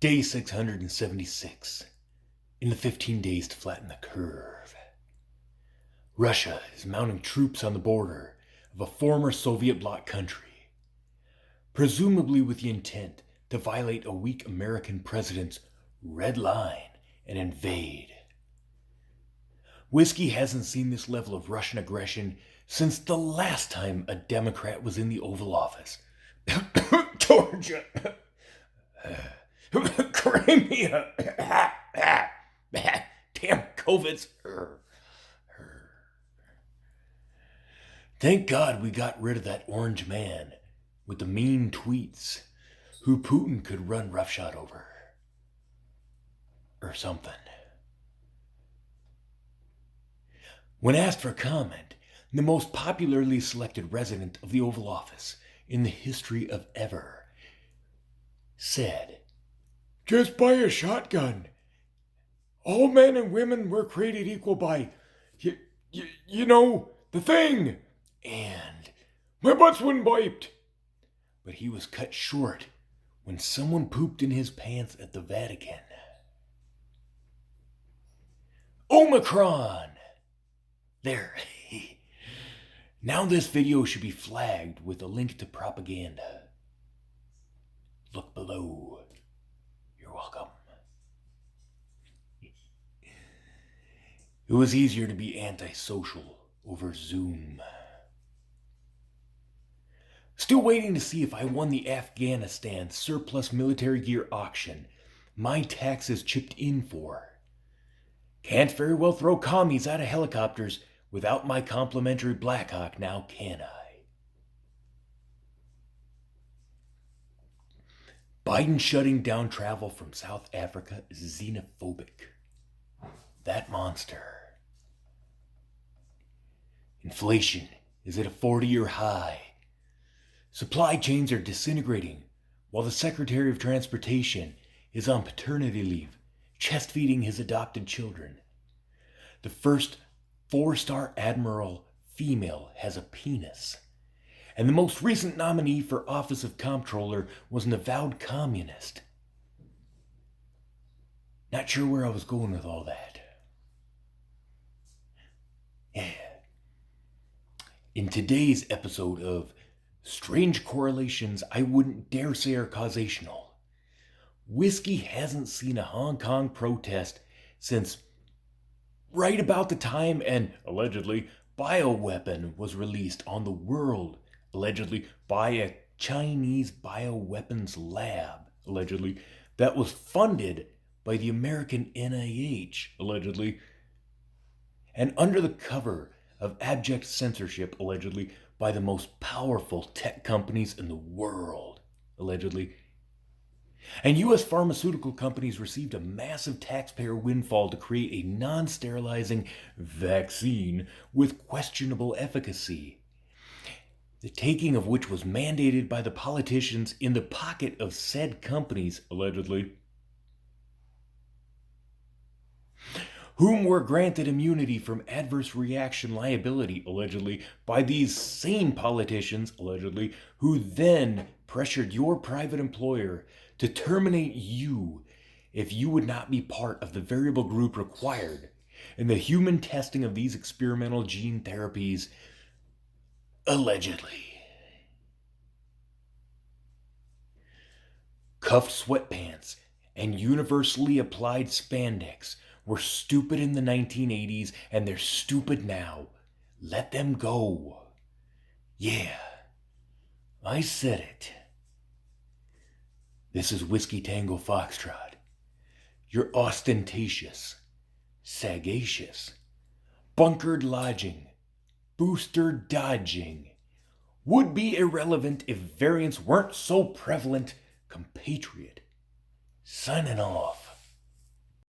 Day 676. In the 15 days to flatten the curve. Russia is mounting troops on the border of a former Soviet bloc country, presumably with the intent to violate a weak American president's red line and invade. Whiskey hasn't seen this level of Russian aggression since the last time a Democrat was in the Oval Office. Georgia. Crimea. Damn COVID's. Thank God we got rid of that orange man with the mean tweets who Putin could run roughshod over. Or something. When asked for comment, the most popularly selected resident of the Oval Office in the history of ever said, "Just buy a shotgun. All men and women were created equal by, the thing. And my butt's been wiped." But he was cut short when someone pooped in his pants at the Vatican. Omicron! There. Now this video should be flagged with a link to propaganda. Look below. You're welcome. It was easier to be antisocial over Zoom. Still waiting to see if I won the Afghanistan surplus military gear auction my taxes chipped in for. Can't very well throw commies out of helicopters without my complimentary Black Hawk now, can I? Biden shutting down travel from South Africa is xenophobic. That monster. Inflation is at a 40-year high. Supply chains are disintegrating while the Secretary of Transportation is on paternity leave, chest feeding his adopted children. The first 4-star admiral female has a penis. And the most recent nominee for office of comptroller was an avowed communist. Not sure where I was going with all that. Yeah. In today's episode of Strange Correlations I Wouldn't Dare Say Are Causational, Whiskey hasn't seen a Hong Kong protest since right about the time an allegedly bioweapon was released on the world, allegedly by a Chinese bioweapons lab, allegedly, that was funded by the American NIH, allegedly, and under the cover of abject censorship, allegedly, by the most powerful tech companies in the world, allegedly. And U.S. pharmaceutical companies received a massive taxpayer windfall to create a non-sterilizing vaccine with questionable efficacy, the taking of which was mandated by the politicians in the pocket of said companies, allegedly, whom were granted immunity from adverse reaction liability, allegedly, by these same politicians, allegedly, who then pressured your private employer to terminate you if you would not be part of the variable group required in the human testing of these experimental gene therapies, allegedly. Cuffed sweatpants and universally applied spandex were stupid in the 1980s and they're stupid now. Let them go. Yeah, I said it. This is Whiskey Tango Foxtrot. Your ostentatious, sagacious, bunkered lodging, booster dodging, would be irrelevant if variants weren't so prevalent compatriot. Signing off.